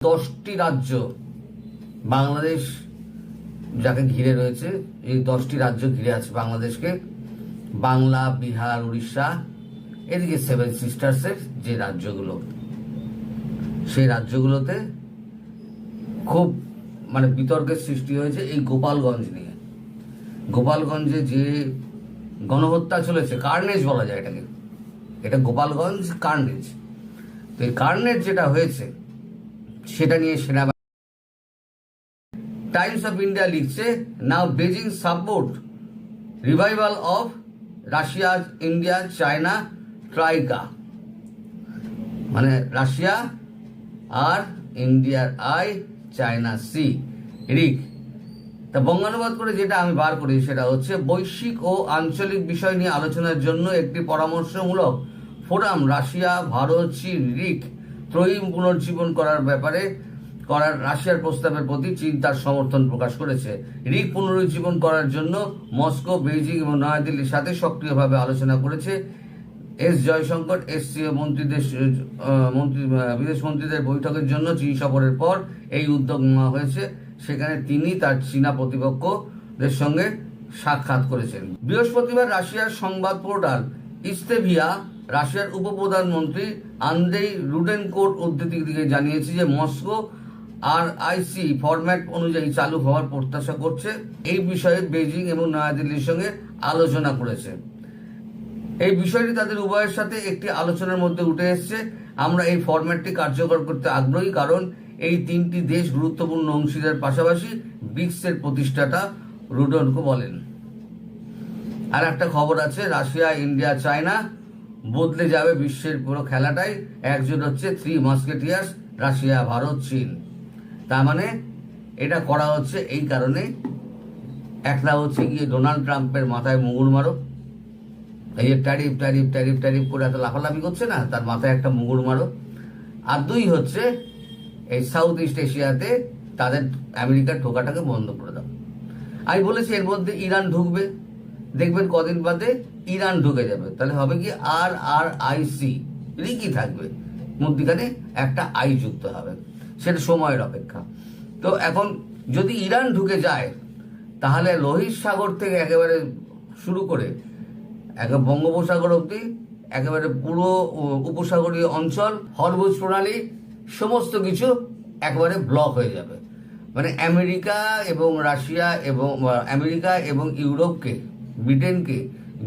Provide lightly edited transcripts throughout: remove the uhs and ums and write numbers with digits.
10টি রাজ্য বাংলাদেশ যাকে ঘিরে রয়েছে, এই 10টি রাজ্য ঘিরে আছে বাংলাদেশকে। বাংলা, বিহার, উড়িষ্যা, এদিকে 7 সিস্টার্সের যে রাজ্যগুলো, সেই রাজ্যগুলোতে খুব বিতর্কের সৃষ্টি হয়েছে এই গোপালগঞ্জ নিয়ে। গোপালগঞ্জে যে গণহত্যা চলেছে, কার্নেজ বলা যায় এটাকে, এটা গোপালগঞ্জ কার্নেজ। তো এই কার্নেজ যেটা হয়েছে সেটা নিয়ে টাইমস অফ ইন্ডিয়া লিখছে, now Beijing support revival of Russia, India, China troika. Russia আর ইন্ডিয়ার আই, চায়না সি, রিক। তা বঙ্গানুবাদ করে যেটা আমি বার করি সেটা হচ্ছে, বৈশ্বিক ও আঞ্চলিক বিষয় নিয়ে আলোচনার জন্য একটি পরামর্শমূলক ফোরাম রাশিয়া, ভারত, চীন, রিক ত্রয়ী পুনর্জীবন করার রাশিয়ার প্রস্তাবের প্রতি চীন তার সমর্থন প্রকাশ করেছে। রিক পুনরুজ্জীবন করার জন্য মস্কো, বেইজিং এবং নয়াদিল্লির সাথে সক্রিয়ভাবে আলোচনা করেছে। এস জয়শঙ্কর এসসিও বিদেশ মন্ত্রীদের বৈঠকের জন্য চীন সফরের পর এই উদ্যোগ নেওয়া হয়েছে। সেখানে তিনি তার চীনা প্রতিপক্ষদের সঙ্গে সাক্ষাৎ করেছেন। বৃহস্পতিবার রাশিয়ার সংবাদ পোর্টাল ইস্তেভিয়া রাশিয়ার উপপ্রধানমন্ত্রী আন্দ্রেই রুডেনকোর উদ্ধৃতি দিকে জানিয়েছে যে মস্কো RIC ফরম্যাট অনুযায়ী চালু হওয়ার প্রত্যাশা করছে। এই বিষয়ে বেজিং এবং নয়াদিল্লির সঙ্গে আলোচনা করেছে। এই বিষয়টি তাদের উভয়ের সাথে একটি আলোচনার মধ্যে উঠে এসেছে। আমরা এই ফরম্যাটটি কার্যকর করতে আগ্রহী, কারণ এই 3টি দেশ গুরুত্বপূর্ণ অংশীদার, পাশাপাশি ব্রিক্সের প্রতিষ্ঠাতা, রুডেনকো বলেন। আর একটা খবর আছে, রাশিয়া, ইন্ডিয়া, চায়না বদলে যাবে বিশ্বের পুরো খেলাটাই। একজন হচ্ছে 3 মাস্কেটিয়ার্স, রাশিয়া, ভারত, চীন। তার এটা করা হচ্ছে এই কারণে, একটা হচ্ছে গিয়ে ডোনাল্ড ট্রাম্পের মাথায় মুগুর মারো, এই যে ট্যারিফ ট্যারিফ ট্যারিফ ট্যারিফ করে এত লাফালাফি করছে না, তার মাথায় একটা মুগুর মারো। আর 2 হচ্ছে এই সাউথ ইস্ট এশিয়াতে তাদের আমেরিকার ঢোকাটাকে বন্ধ করে দাও। আমি বলেছি এর মধ্যে ইরান ঢুকবে, দেখবেন কদিন বাদে ইরান ঢুকে যাবে। তাহলে হবে কি RIC, রিকই থাকবে, মধ্যখানে একটা আই যুক্ত হবে, সেটা সময়ের অপেক্ষা। তো এখন যদি ইরান ঢুকে যায়, তাহলে লোহিত সাগর থেকে একেবারে শুরু করে বঙ্গোপসাগর অবধি একেবারে পুরো উপসাগরীয় অঞ্চল, হরমুজ প্রণালী, সমস্ত কিছু একেবারে ব্লক হয়ে যাবে। আমেরিকা এবং রাশিয়া এবং ইউরোপকে, ব্রিটেনকে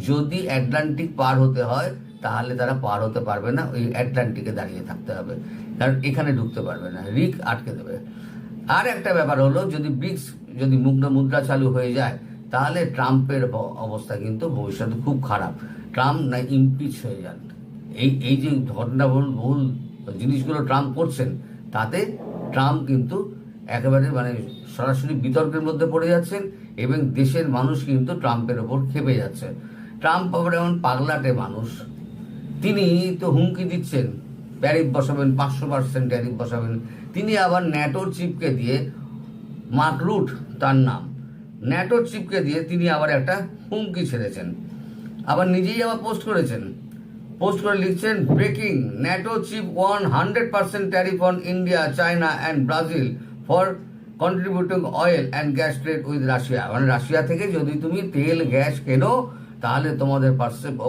যদি আটলান্টিক পার হতে হয়, তাহলে তারা পার হতে পারবে না, ওই আটলান্টিকে দাঁড়িয়ে থাকতে হবে, কারণ এখানে ঢুকতে পারবে না, রিক আটকে দেবে। আর একটা ব্যাপার হলো, যদি ব্রিক্স মুদ্রা চালু হয়ে যায়, তাহলে ট্রাম্পের অবস্থা কিন্তু ভবিষ্যতে খুব খারাপ। ট্রাম্প না ইমপিচ হয়ে যান। এই যে ঘটনা বহুল জিনিসগুলো ট্রাম্প করছেন, তাতে ট্রাম্প কিন্তু একেবারে সরাসরি বিতর্কের মধ্যে পড়ে যাচ্ছেন, এবং দেশের মানুষ কিন্তু ট্রাম্পের ওপর খেপে যাচ্ছে। ট্রাম্প আবার এমন পাগলাটে মানুষ, তিনি তো হুমকি দিচ্ছেন ট্যারিফ বসাবেন, 500% ট্যারিফ বসাবেন। তিনি আবার ন্যাটোর চিফকে দিয়ে, মার্ক রুট তার নাম, ন্যাটোর চিফকে দিয়ে তিনি আবার একটা হুমকি ছেড়েছেন। আবার নিজেই আবার পোস্ট করে লিখছেন, breaking, NATO chief one 100% tariff on India, China and Brazil for contributing oil and gas trade with Russia. Russia থেকে যদি তুমি তেল গ্যাস কেনো, তাহলে তোমাদের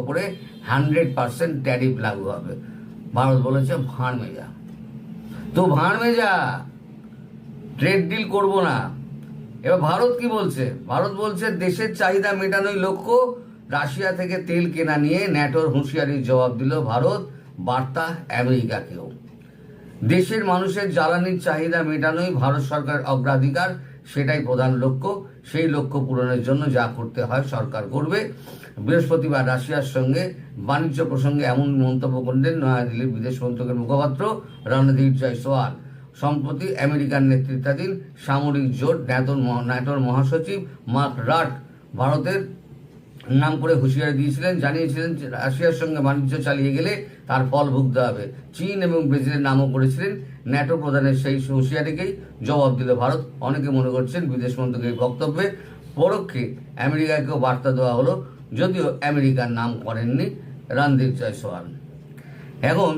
ওপরে 100% ট্যারিফ লাগু হবে। ভারত বলেছে ভাঁড় মেজা, তো ভাঁড় মেজা, ট্রেড ডিল করবো না। এবার ভারত কি বলছে? ভারত বলছে দেশের চাহিদা মেটানোই লক্ষ্য, রাশিয়া থেকে তেল কেনা নিয়ে ন্যাটোর হুঁশিয়ারির জবাব দিল ভারত। বার্তা আমেরিকাকেও, দেশের মানুষের জ্বালানির চাহিদা মেটানোই ভারত সরকারের অগ্রাধিকার, সেটাই প্রধান লক্ষ্য। সেই লক্ষ্য পূরণের জন্য যা করতে হয় সরকার করবে। বৃহস্পতিবার রাশিয়ার সঙ্গে বাণিজ্য প্রসঙ্গে এমন মন্তব্য করলেন নয়াদিল্লির বিদেশ মন্ত্রকের মুখপাত্র রণধীর জয়সওয়াল। সম্প্রতি আমেরিকার নেতৃত্বাধীন সামরিক জোট ন্যাটোর মহাসচিব মার্ক রাট ভারতের নাম করে হুঁশিয়ারি জানিয়েছিলেন যে রাশিয়ার সঙ্গে বাণিজ্য চালিয়ে গেলে তার ফল ভুগতে হবে। চীন এবং ব্রাজিলের নামও করেছিলেন। ন্যাটো প্রধানের সেই হুঁশিয়ারিকেই জবাব দিল ভারত। অনেকে মনে করছেন বিদেশ মন্ত্রকের এই বক্তব্যে পরোক্ষে আমেরিকাকেও বার্তা দেওয়া হলো, যদিও আমেরিকার নাম করেননি রণধীর জয়সওয়াল। এখন